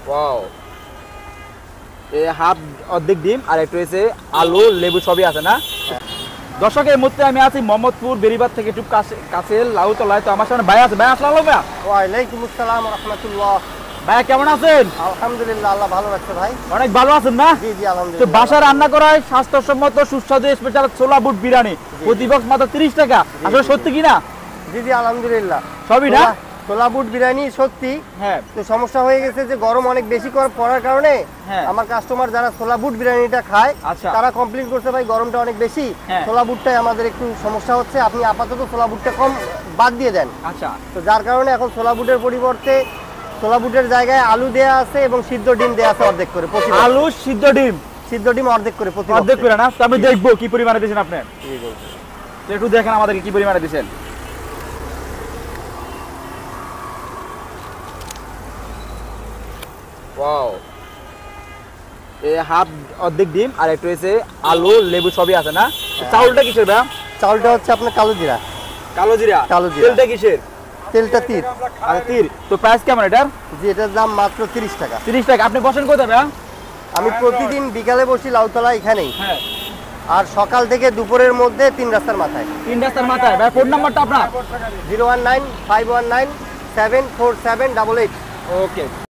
Wow, এই half অর্ধেক ডিম আর একটু হয়েছে আলু লেবু সবই আছে না। দর্শক এই মুহূর্তে আমি আছি মোহাম্মদপুর বেরিবাদ থেকে একটু কাছে লাউতলায়। তো আমার সামনে ভাই আছে। ভাই আসসালামু আলাইকুম। ওয়ালাইকুম আসসালাম ওয়া রাহমাতুল্লাহ। ভাই কেমন আছেন? আলহামদুলিল্লাহ, আল্লাহ ভালো রাখছে ভাই। অনেক ভালো আছেন না? জি জি তো আলহামদুলিল্লাহ। বাসায় রান্না করায় স্বাস্থ্যসম্মত সুস্বাদু স্পেশাল ছোলা বুট বিরিয়ানি প্রতি বক্স মাত্র 30 টাকা। আসলে সত্যি কি না? জি জি আলহামদুলিল্লাহ। সবই না? ছোলা বুট বিরিয়ানি সত্যি। হ্যাঁ। তো সমস্যা হয়ে গেছে যে গরম অনেক বেশি পড়ার কারণে হ্যাঁ। আমার কাস্টমার যারা ছোলা বুট বিরিয়ানিটা খায় আচ্ছা। তারা কমপ্লেইন করছে ভাই গরমটা অনেক বেশি, হ্যাঁ। ছোলা বুটটাই আমাদের একটু সমস্যা হচ্ছে, আপনি আপাতত ছোলা বুটটা কম বাদ দিয়ে দেন। আচ্ছা। তো যার কারণে এখন ছোলা বুটের পরিবর্তে ছোলা বুটের জায়গায় আলু দেয়া আছে এবং সিদ্ধ ডিম দেয়া আছে অর্ধেক করে প্রতি box। আলু সিদ্ধ ডিম সিদ্ধ ডিম অর্ধেক করে প্রতি অর্ধেক box-এ। করে না? তো আমি দেখবো কি পরিমাণে দিয়েছেন আপনি। জি, জি। তো একটু দেখেন আমাদেরকে কি পরিমাণে দিয়েছেন। ওয়াও, এই হাফ অর্ধেক ডিম আর একটু হয়েছে আলু লেবু সবই আছে না। চাউলটা কিসের ভাই? চাউলটা হচ্ছে আপনার কালো জিরা। কালো জিরা। কালো জিরা। তেলটা কিসের? তেলটা তীর। আর তীর। তো প্রাইস কেমন এটার? জি, এটার দাম মাত্র 30 টাকা। 30 টাকা। আপনি বসেন কোথায় ভাই? আমি প্রতিদিন বিকালে বসি লাউতলা এখানেই, হ্যাঁ। আর সকাল থেকে দুপুরের মধ্যে 3 রাস্তার মাথায়। 3 রাস্তার মাথায়। ভাই ফোন নাম্বারটা আপনার? 019 519 74788। ওকে।